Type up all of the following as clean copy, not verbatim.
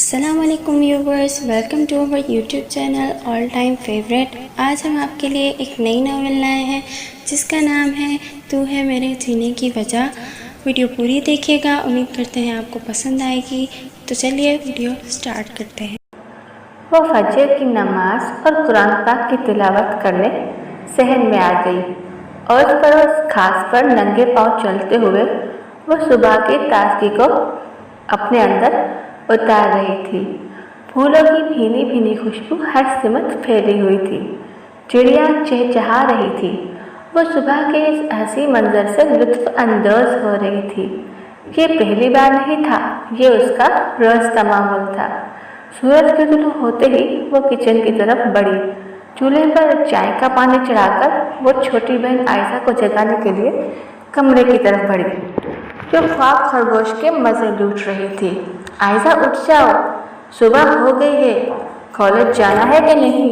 अस्सलाम वालेकुम viewers, welcome to our YouTube channel all time favourite. आज हम आपके लिए एक नई नावल लाए हैं जिसका नाम है तू है मेरे जीने की वजह। वीडियो पूरी देखिएगा, उम्मीद करते हैं आपको पसंद आएगी। तो चलिए वीडियो स्टार्ट करते हैं। वो फजर की नमाज और कुरान पाक की तिलावत करने शहर में आ गई और पड़ोस खास पर नंगे पांव चलते हुए वो सुबह की ताजगी को अपने अंदर उतार रही थी। फूलों की भीनी भीनी खुशबू हर सिमत फैली हुई थी। चिड़िया चहचहा रही थी। वो सुबह के इस हंसी मंजर से लुत्फ अंदाज हो रही थी। ये पहली बार नहीं था, ये उसका रोज का मामूल था। सूरज के तुलू होते ही वो किचन की तरफ बढ़ी। चूल्हे पर चाय का पानी चढ़ाकर वो छोटी बहन आयशा को जगाने के लिए कमरे की तरफ बढ़ी, जो ख्वाब खरगोश के मजे लूट रही थी। आयशा उठ जाओ, सुबह हो गई है, कॉलेज जाना है कि नहीं?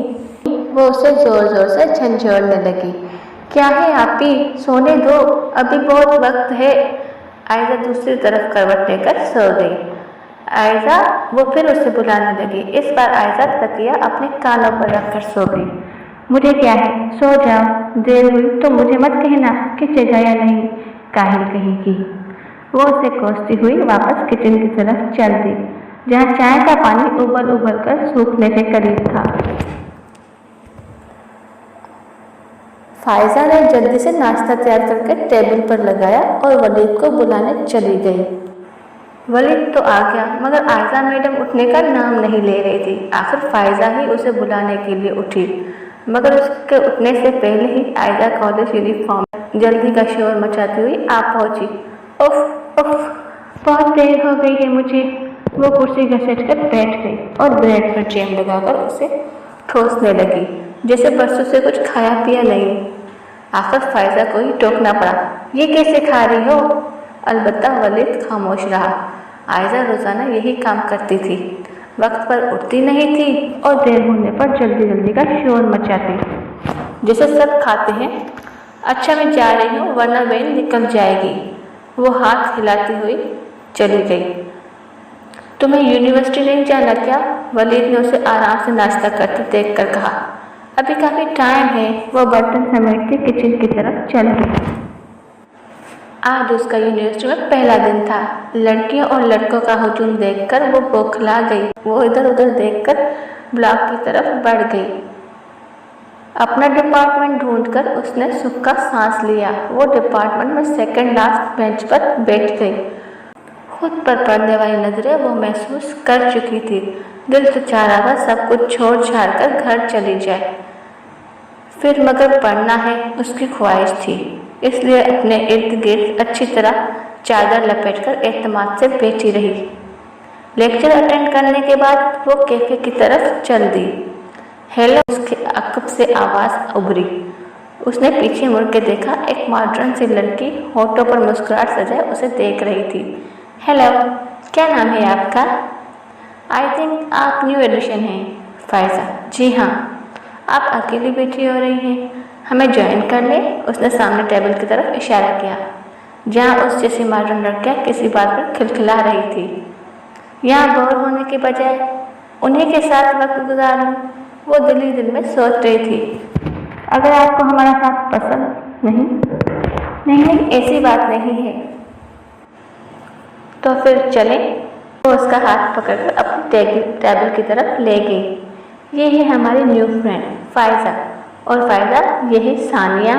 वो उसे जोर जोर से झंझोड़ने लगी। क्या है आपी, सोने दो, अभी बहुत वक्त है। आयशा दूसरी तरफ करवट लेकर सो गई। आयशा, वो फिर उसे बुलाने लगी। इस बार आयशा तकिया अपने कानों पर रखकर सो गई। मुझे क्या है, सो जाओ, देर हुई तो मुझे मत कहना कि जगाया नहीं, काहिल कहेगी। वो उसे कोसती हुई वापस किचन की तरफ चल दी, जहाँ चाय का पानी उबल उबल कर सूखने के करीब था। फायजा ने जल्दी से नाश्ता तैयार करके टेबल पर लगाया और वलीद को बुलाने चली गई। वलीद तो आ गया, मगर आयशा मैडम उठने का नाम नहीं ले रही थी। आखिर फायजा ही उसे बुलाने के लिए उठी, मगर उसके उठने से पहले ही आयशा कॉलेज यूनिफॉर्म जल्दी का शोर मचाती हुई आ पहुंची। उफ उफ, बहुत देर हो गई है मुझे। वो कुर्सी घसीट कर बैठ गई और ब्रेड पर जैम लगाकर उसे ठोसने लगी, जैसे बरसों से कुछ खाया पिया नहीं। आखिर फायजा को ही टोकना पड़ा। ये कैसे खा रही हो? अलबत्ता वलीद खामोश रहा। आयशा रोजाना यही काम करती थी, वक्त पर उठती नहीं थी और देर होने पर जल्दी जल्दी का शोर मचाती, जैसे सब खाते हैं। अच्छा मैं जा रही हूँ, वरना वैन निकल जाएगी। वो हाथ हिलाती हुई चली गई। तुम्हें यूनिवर्सिटी नहीं जाना क्या? वलीद ने उसे आराम से नाश्ता करते देख कर कहा। अभी काफी टाइम है। वो बर्तन समेटते किचन की तरफ चल गई। आज उसका यूनिवर्सिटी में पहला दिन था। लड़कियों और लड़कों का हुजूम देखकर वो बौखला गई। वो इधर उधर देखकर ब्लॉक की तरफ बढ़ गई। अपना डिपार्टमेंट ढूंढकर उसने सुख का सांस लिया। वो डिपार्टमेंट में सेकंड लास्ट बेंच पर बैठ गई। खुद पर पड़ने वाली नजरें वो महसूस कर चुकी थी। दिल तो चाह रहा था सब कुछ छोड़ छाड़ कर घर चली जाए, फिर मगर पढ़ना है उसकी ख्वाहिश थी। इसलिए अपने इर्द गिर्द अच्छी तरह चादर लपेटकर एतमाद से बैठी रही। लेक्चर अटेंड करने के बाद वो कैफे की तरफ चल दी। हेलो, उसके अकब से आवाज उभरी। उसने पीछे मुड़ के देखा। एक मॉडर्न सी लड़की होठों पर मुस्कुराहट सजाए उसे देख रही थी। हेलो, क्या नाम है आपका? आई थिंक आप न्यू एडिशन हैं। फायजा, जी हाँ। आप अकेली बैठी हो रही हैं, हमें ज्वाइन कर ले? उसने सामने टेबल की तरफ इशारा किया, जहाँ उस जैसी मॉडर्न लड़कियाँ किसी बात पर खिलखिला रही थी। यहाँ बोर होने के बजाय उन्हीं के साथ वक्त गुजारूं, वो दिल ही दिल में सोच रही थी। अगर आपको हमारा साथ पसंद नहीं, ऐसी बात नहीं है तो फिर चलें। वो उसका हाथ पकड़कर अपनी टेबल की तरफ ले गई। ये है हमारी न्यू फ्रेंड फायजा, और फायजा ये है सानिया।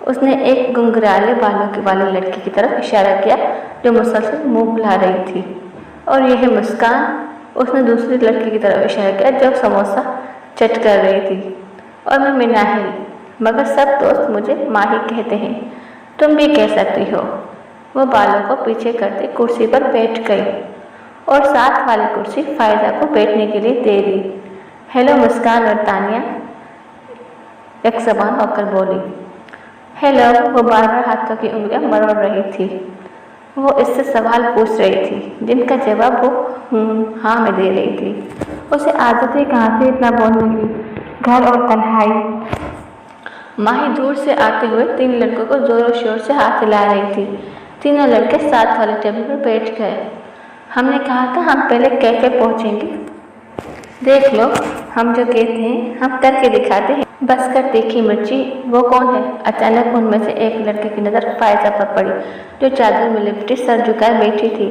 उसने एक गुंगराले बालों की वाली लड़की की तरफ इशारा किया जो मुसलसल मुंह फुला रही थी। और यह है मुस्कान। उसने दूसरी लड़की की तरफ इशारा किया जो समोसा चट कर रही थी। और मैं मिनाहिल, मगर सब दोस्त मुझे माही कहते हैं, तुम भी कह सकती हो। वो बालों को पीछे करते कुर्सी पर बैठ गई और साथ वाली कुर्सी फायजा को बैठने के लिए दे दी। हेलो मुस्कान और तानिया एक ज़बान होकर बोली। हेलो। वो बार बार हाथों की उंगलियां मरोड़ रही थी। वो इससे सवाल पूछ रही थी जिनका जवाब वो हाँ में दे रही थी। उसे आदत ही कहाँ से इतना बोलने की, घर और तन्हाई। माही दूर से आते हुए तीन लड़कों को जोरों शोर से हाथ हिला रही थी। तीनों लड़के साथ वाले टेबल पर बैठ गए। हमने कहा था हम पहले कैफे पहुंचेंगे। देख लो, हम जो कहते हैं हम करके दिखाते हैं। बस कर तीखी मिर्ची, वो कौन है? अचानक उनमें से एक लड़के की नज़र फायजा पर पड़ी, जो चादर में लिपटी सर झुकाए बैठी थी।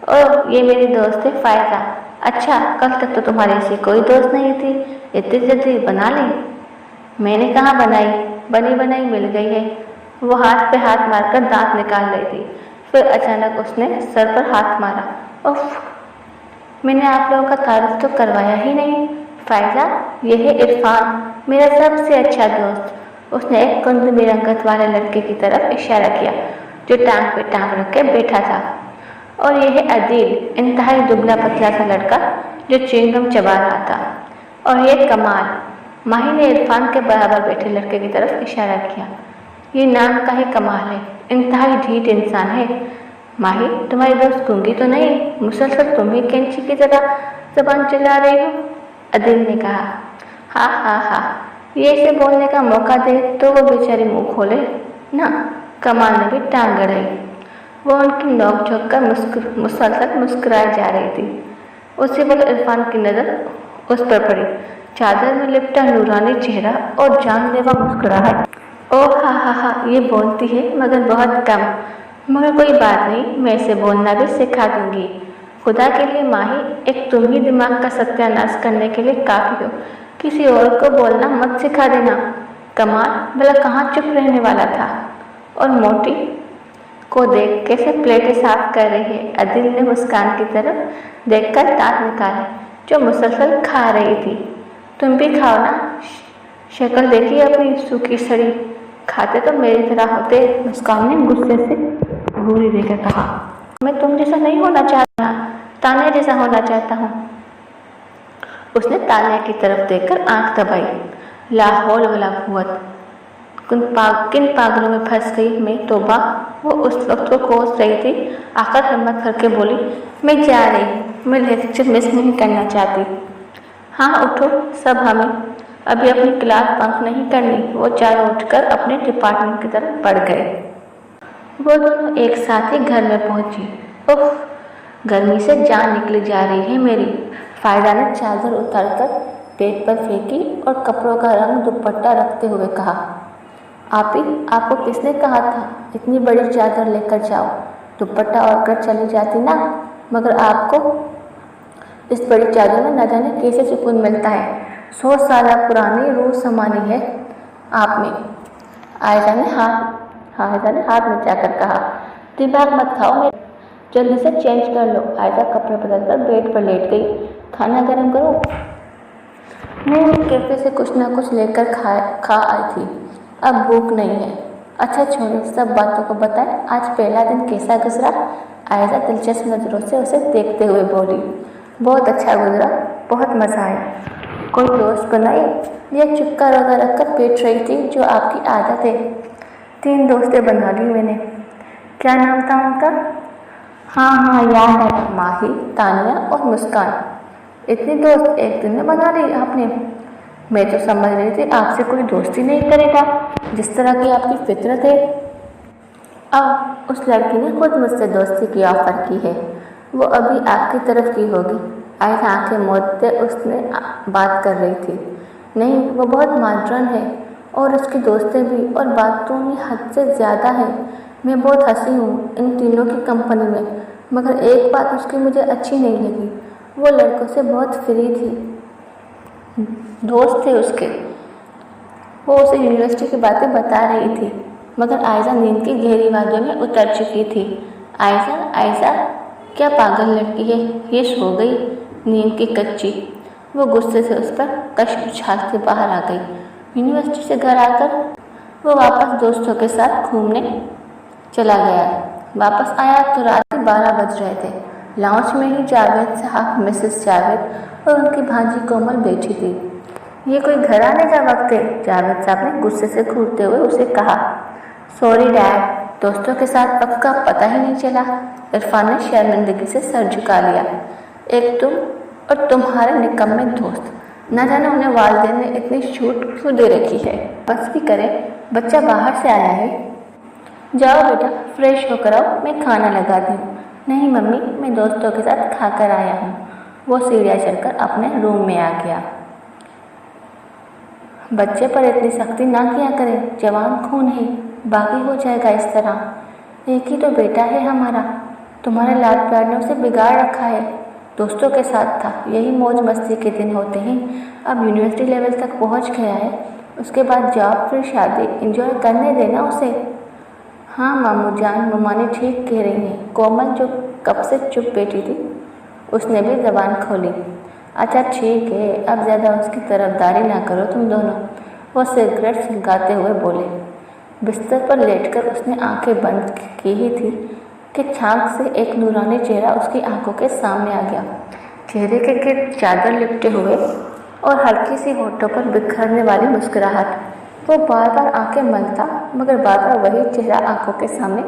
ओह, ये मेरी दोस्त है फायजा। अच्छा, कल तक तो तुम्हारी ऐसी कोई दोस्त नहीं थी, इतनी जल्दी बना ली? मैंने कहाँ बनाई, बनी बनाई मिल गई है। वो हाथ पे हाथ मारकर दांत निकाल रही थी, फिर अचानक उसने सर पर हाथ मारा। उफ, मैंने आप लोगों का तारीफ तो करवाया ही नहीं। फायजा, ये है इरफान, मेरा सबसे अच्छा दोस्त। उसने एक कुंदमी रंगत वाले लड़के की तरफ इशारा किया, जो टांग पे टांग रख के बैठा था। और यह है अदील, इंतहाई दुबला पतला सा लड़का जो च्युइंगम चबा रहा था। और ये कमाल। माही ने इरफान के बराबर बैठे लड़के की तरफ इशारा किया। ये नाम का ही कमाल है, इंतहाई ढीठ इंसान है। माही, तुम्हारी दोस्त गूंगी तो नहीं? मुसलसल तुम ही कैंची की तरह जबान चला रही हो? अदील ने कहा। हाँ हाँ हाँ, ये इसे बोलने का मौका दे तो वो बेचारी मुंह खोले ना। कमाल ने भी टांग गड़ाई। वो उनकी नोक झोंक कर मुसलसल मुस्कुराए जा रही थी। उसी वक्त इरफान की नज़र उस पर पड़ी, चादर में लिपटा नूरानी चेहरा और जानलेवा मुस्कुराहट। ओह हा, ये बोलती है मगर बहुत कम। मगर कोई बात नहीं, मैं इसे बोलना भी सिखा दूंगी। खुदा के लिए माही, एक तुम ही दिमाग का सत्यानाश करने के लिए काफ़ी हो, किसी और को बोलना मत सिखा देना। कमाल, भला कहाँ चुप रहने वाला था। और मोटी को देख कैसे प्लेटें साफ कर रही है। अदिल ने मुस्कान की तरफ देखकर दांत निकाले, जो मुसलसल खा रही थी। तुम भी खाओ ना, शक्ल देखिए अपनी सूखी सड़ी, खाते तो मेरी तरह होते। मुस्कान ने गुस्से से घूरी देकर कहा। मैं तुम जैसा नहीं होना चाहता, तान्या जैसा होना चाहता हूँ। उसने तान्या की तरफ देखकर आंख दबाई। लाहौल वाला भूत, किन पागलों में फंस गई मैं, तौबा। वो उस वक्त को कोस रही थी, आकर हिम्मत करके बोली, मैं जा रही, मैं लेक्चर मिस नहीं करना चाहती। हाँ उठो सब, हमें अभी अपनी क्लास बंक नहीं करनी। वो चारों उठकर अपने डिपार्टमेंट की तरफ बढ़ गए। वो दोनों एक साथ ही घर में पहुंची। उफ, गर्मी से जान निकली जा रही है मेरी। फायदा ने चादर उतारकर पेट पर फेंकी और कपड़ों का रंग दुपट्टा रखते हुए कहा। आपी, आपको किसने कहा था इतनी बड़ी चादर लेकर जाओ? दुपट्टा ओढ़कर चली जाती ना। मगर आपको इस बड़ी चादर में न जाने कैसे सुकून मिलता है। 100 साल पुरानी रूह समानी है आप में। आयशा ने हाथ में जाकर कहा। दिमाग मत खाओ मेरे, जल्दी से चेंज कर लो। आयशा कपड़े बदलकर बेड पर लेट गई। खाना गर्म करो? नहीं, कैफे से कुछ ना कुछ लेकर खा आई थी, अब भूख नहीं है। अच्छा छोड़े सब बातों को बताएं, आज पहला दिन कैसा गुजरा? आयशा दिलचस्प नज़रों से उसे देखते हुए बोली। बहुत अच्छा गुजरा, बहुत मज़ा आया। कोई दोस्त बनाई? यह चुपका रोज़ा रखकर बैठ रही थी, जो आपकी आदत है। 3 दोस्तें बना ली मैंने। क्या नाम था उनका? हाँ याद है, माही, तानिया और मुस्कान। इतनी दोस्त एक दिन में बना ली आपने? मैं तो समझ रही थी आपसे कोई दोस्ती नहीं करेगा, जिस तरह की आपकी फितरत है। अब उस लड़की ने खुद मुझसे दोस्ती की ऑफर की है, वो अभी आपकी तरफ की होगी। आयशा आंखें मूंदते उसने बात कर रही थी। नहीं, वो बहुत मॉडर्न है और उसकी दोस्तें भी, और बातों में हद से ज़्यादा है। मैं बहुत हंसी हूँ इन तीनों की कंपनी में, मगर एक बात उसकी मुझे अच्छी नहीं लगी। वो लड़कों से बहुत फ्री थी, दोस्त थे उसके। वो उसे यूनिवर्सिटी की बातें बता रही थी, मगर आयशा नींद की गहरी वादियों में उतर चुकी थी। आयशा क्या पागल लड़की है, ये सो गई नींद की कच्ची। वो गुस्से से उस पर कश उछालते बाहर आ गई। यूनिवर्सिटी से घर आकर वो वापस दोस्तों के साथ घूमने चला गया। वापस आया तो रात के 12 बज रहे थे। लाउंज में ही जावेद साहब, मिसेस जावेद और उनकी भांजी कोमल बैठी थी। ये कोई घर आने का वक्त है, जावेद साहब ने गुस्से से घूरते हुए उसे कहा। सॉरी डैड, दोस्तों के साथ वक्त का पता ही नहीं चला। इरफान ने शर्मिंदगी से सर झुका लिया। एक तुम और तुम्हारे निकम्मे दोस्त, न जाने उन्हें वालिदैन ने इतनी छूट क्यों दे रखी है। बस भी करें, बच्चा बाहर से आया है। जाओ बेटा, फ्रेश होकर आओ, मैं खाना लगा दूँ। नहीं मम्मी, मैं दोस्तों के साथ खाकर आया हूँ। वो सीढ़ियाँ चढ़कर अपने रूम में आ गया। बच्चे पर इतनी सख्ती ना किया करें, जवान खून है, बाकी हो जाएगा इस तरह। एक ही तो बेटा है हमारा, तुम्हारे लाड प्यार ने उसे बिगाड़ रखा है। दोस्तों के साथ था, यही मौज मस्ती के दिन होते हैं। अब यूनिवर्सिटी लेवल तक पहुंच गया है, उसके बाद जॉब, फिर शादी, एंजॉय करने देना उसे। हाँ मामू जान, ममानी ठीक कह रही हैं। कोमल जो कब से चुप बैठी थी, उसने भी जबान खोली। अच्छा ठीक है, अब ज़्यादा उसकी तरफदारी ना करो तुम दोनों, वो सिगरेट सुलगाते हुए बोले। बिस्तर पर लेटकर उसने आंखें बंद की ही थी कि छांक से एक नूरानी चेहरा उसकी आंखों के सामने आ गया। चेहरे के गिर्द चादर लिपटे हुए और हल्की सी होठों पर बिखरने वाली मुस्कुराहट। वो बार बार आंखें मलता, मगर बार बार वही चेहरा आंखों के सामने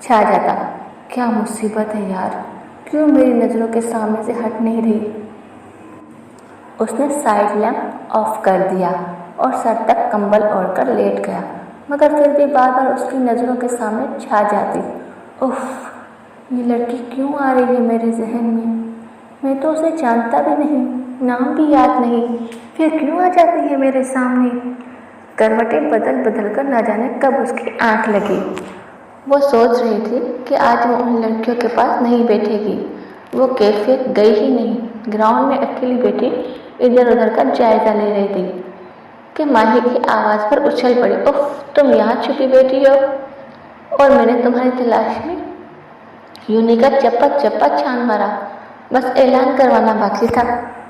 छा जाता। क्या मुसीबत है यार, क्यों मेरी नज़रों के सामने से हट नहीं रही। उसने साइड लैंप ऑफ कर दिया और सर तक कंबल ओढ़कर लेट गया, मगर फिर भी बार बार उसकी नज़रों के सामने छा जाती। उफ, ये लड़की क्यों आ रही है मेरे जहन में। मैं तो उसे जानता भी नहीं, नाम भी याद नहीं, फिर क्यों आ जाती है मेरे सामने। करवटें बदल बदल कर ना जाने कब उसकी आंख लगी। वो सोच रही थी कि आज वो उन लड़कियों के पास नहीं बैठेगी। वो कैफे गई ही नहीं, ग्राउंड में अकेली बैठी इधर उधर का जायजा ले रही थी कि माही की आवाज़ पर उछल पड़ी। उफ, तुम यहाँ छुपी बैठी हो और मैंने तुम्हारी तलाश में यूनी का चप्पा चप्पा छान मारा, बस ऐलान करवाना बाकी था।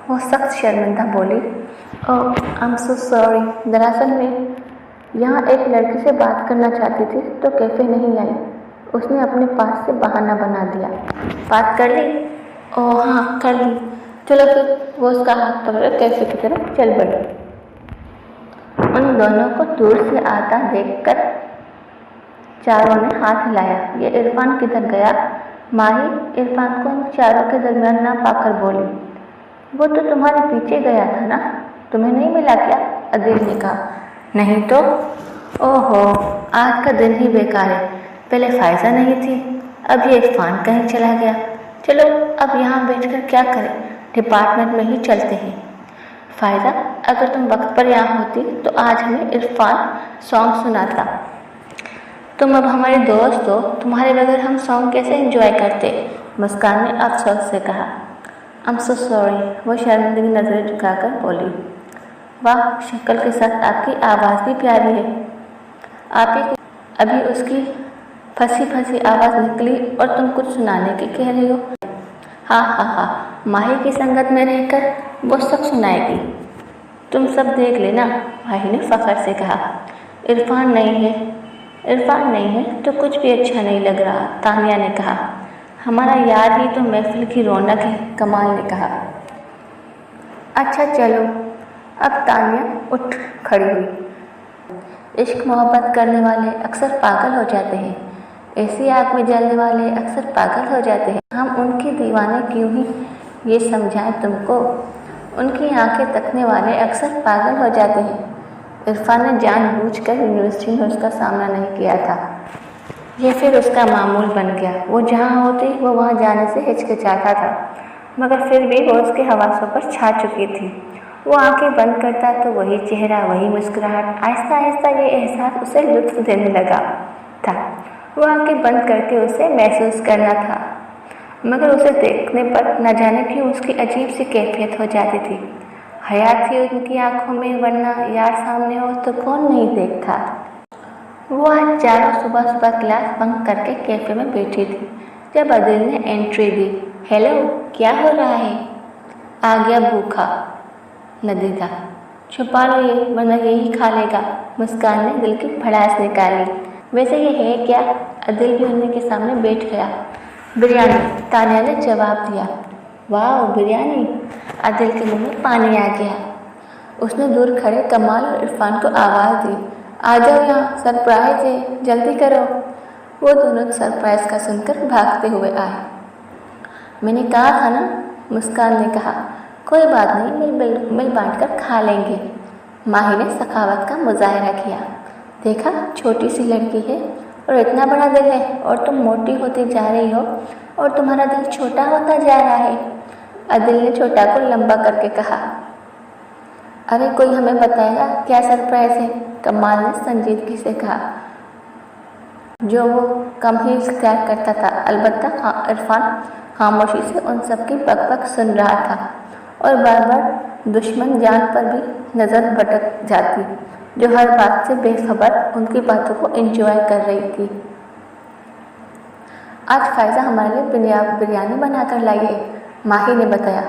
वो सख्त शर्मिंदा बोली। ओह आई एम सो सॉरी, दरअसल मैं यहाँ एक लड़की से बात करना चाहती थी तो कैफ़े नहीं आई। उसने अपने पास से बहाना बना दिया। बात कर ली? ओह हाँ कर ली, चलो फिर। वो उसका हाथ पकड़ कैफ़े की तरफ चल पड़ी। उन दोनों को दूर से आता देखकर चारों ने हाथ हिलाया। ये इरफान किधर गया? माही इरफान को इन चारों के दरमियान ना पाकर बोली। वो तो तुम्हारे पीछे गया था ना, तुम्हें नहीं मिला क्या? अदील ने कहा। नहीं तो। ओहो, आज का दिन ही बेकार है। पहले फायजा नहीं थी, अब ये इरफान कहीं चला गया। चलो अब यहाँ बैठकर क्या करें, डिपार्टमेंट में ही चलते हैं। फायदा, अगर तुम वक्त पर यहाँ होती तो आज हमें इरफान सॉन्ग सुनाता। तुम अब हमारे दोस्त हो, तुम्हारे बगैर हम सॉन्ग कैसे एंजॉय करते? मुस्कान ने अफसोस से कहा। आई एम सो सॉरी, वो शर्मिंदगी नज़रें झुकाकर बोली। वाह, शक्ल के साथ आपकी आवाज़ भी प्यारी है। आप ही अभी उसकी फंसी फंसी आवाज़ निकली और तुम कुछ सुनाने की कह रही हो। हाँ हाँ हाँ, माही की संगत में रहकर वो सब सुनाएगी, तुम सब देख लेना, माही ने फ़ख्र से कहा। इरफान नहीं है तो कुछ भी अच्छा नहीं लग रहा, तानिया ने कहा। हमारा यार ही तो महफिल की रौनक है, कमाल ने कहा। अच्छा चलो। अब तानिया उठ खड़ी हुई। इश्क मोहब्बत करने वाले अक्सर पागल हो जाते हैं, ऐसी आग में जलने वाले अक्सर पागल हो जाते हैं। हम उनके दीवाने क्यों ही ये समझाएं तुमको, उनकी आंखें तकने वाले अक्सर पागल हो जाते हैं। इरफान ने जानबूझकर यूनिवर्सिटी में उसका सामना नहीं किया था, ये फिर उसका मामूल बन गया। वो जहाँ होती वो वहाँ जाने से हिचकिचाता था, मगर फिर भी वो उसके हवासों पर छा चुकी थी। वो आंखें बंद करता तो वही चेहरा, वही मुस्कुराहट। आहिस्ता आहिस्ता ये एहसास उसे लुत्फ देने लगा था। वो आंखें बंद करके उसे महसूस करना था, मगर उसे देखने पर न जाने क्यों उसकी अजीब सी कैफियत हो जाती थी। हया थी उनकी आंखों में, वरना यार सामने हो तो कौन नहीं देखता। वो आज चारों सुबह सुबह क्लास बंक करके कैफे में बैठी थी जब अदिल ने एंट्री दी। हेलो, क्या हो रहा है? आ गया भूखा नदीदा, छुपा लो ये वरना यही खा लेगा। मुस्कान ने दिल की भड़ास निकाली। वैसे ये है क्या? अदिल भी उन्हीं के सामने बैठ गया। बिरयानी, तानिया ने जवाब दिया। वाह बिरयानी, अदिल के मुंह में पानी आ गया। उसने दूर खड़े कमाल और इरफान को आवाज़ दी। आ जाओ यहाँ, सरप्राइज है, जल्दी करो। वो दोनों सरप्राइज का सुनकर भागते हुए आए। मैंने कहा था ना, मुस्कान ने कहा। कोई बात नहीं, मिल बांट कर खा लेंगे। माही ने सखावत का मुजाहरा किया। देखा, छोटी सी लड़की है और इतना बड़ा दिल है, और तुम मोटी होती जा रही हो। और तुम्हारा दिल छोटा होता जा रहा है। अदिल ने छोटा को लंबा करके कहा। अरे कोई हमें बताएगा क्या सरप्राइज है? कमाल ने संजीदगी से कहा, जो वो कम ही इख्तियार करता था। अलबत्ता इरफान खामोशी से उन सबकी बकबक सुन रहा था और बार बार दुश्मन जान पर भी नज़र भटक जाती, जो हर बात से बेखबर उनकी बातों को एंजॉय कर रही थी। आज फायजा हमारे लिए बिरयानी बनाकर लाई है, माही ने बताया।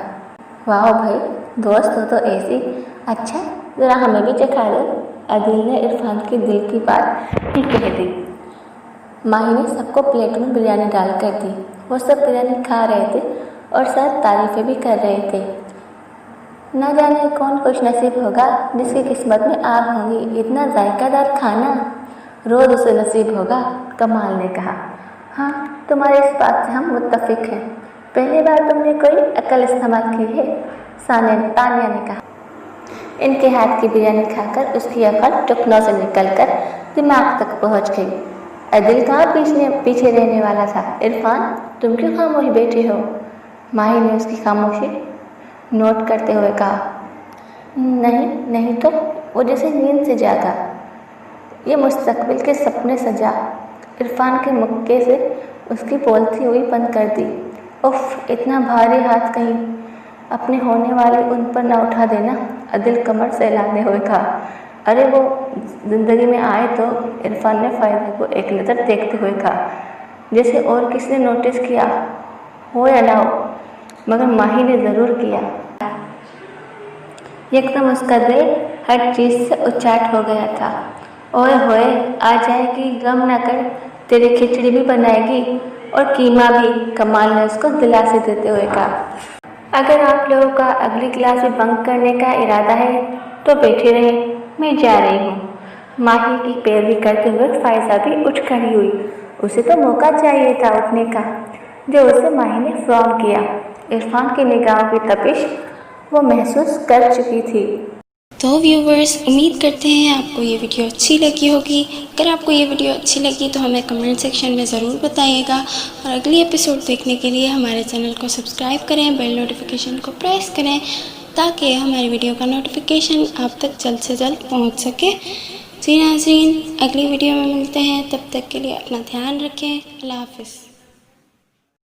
वाह भाई, दोस्त हो तो ऐसी। अच्छा ज़रा हमें भी चखा दो, अदिल ने इरफान के दिल की बात ही कह दी। माही ने सबको प्लेट में बिरयानी डाल कर दी। वो सब बिरयानी खा रहे थे और साथ तारीफ़ें भी कर रहे थे। न जाने कौन खुशनसीब होगा जिसकी किस्मत में आग होंगी इतना जायकादार खाना, रोज़ उसे नसीब होगा, कमाल ने कहा। हाँ, तुम्हारे इस बात से हम मुत्तफिक हैं। पहली बार तुमने कोई अकल इस्तेमाल की है, तानिया ने कहा। इनके हाथ की बिरयानी खाकर उसकी अकल टुकड़ों से निकलकर दिमाग तक पहुंच गई। अदिल कहाँ पीछे रहने वाला था। इरफान, तुम क्यों खामोश बैठे हो? माही ने उसकी खामोशी नोट करते हुए कहा। नहीं तो वो जैसे नींद से जागा, ये मुस्तकबिल के सपने सजा। इरफान के मुक्के से उसकी बोलती हुई बंद कर दी। उफ, इतना भारी हाथ कहीं अपने होने वाले उन पर ना उठा देना, अदिल कमर सहलाते हुए कहा। अरे वो ज़िंदगी में आए तो, इरफान ने फायदा को एक नज़र देखते हुए कहा, जैसे और किसने नोटिस किया हो या ना हो, मगर माही ने ज़रूर किया। एकदम उसका दिल हर चीज़ से उचाट हो गया था। ओए होए, आ जाएगी, गम ना कर, तेरी खिचड़ी भी बनाएगी और कीमा भी, कमाल ने उसको दिलासे देते हुए कहा। अगर आप लोगों का अगली क्लास में बंक करने का इरादा है तो बैठे रहे, मैं जा रही हूँ। माही की पैरवी करते हुए फायजा भी उठ खड़ी हुई। उसे तो मौका चाहिए था उठने का, जो उसे माही ने फ्रॉम किया। इरफान की निगाहों की तपिश वो महसूस कर चुकी थी। तो व्यूवर्स, उम्मीद करते हैं आपको ये वीडियो अच्छी लगी होगी। अगर आपको ये वीडियो अच्छी लगी तो हमें कमेंट सेक्शन में ज़रूर बताइएगा और अगली एपिसोड देखने के लिए हमारे चैनल को सब्सक्राइब करें, बेल नोटिफिकेशन को प्रेस करें ताकि हमारी वीडियो का नोटिफिकेशन आप तक जल्द से जल्द पहुंच सके। जी नाज़रीन, अगली वीडियो में मिलते हैं, तब तक के लिए अपना ध्यान रखें। अल्लाह हाफ़िज़।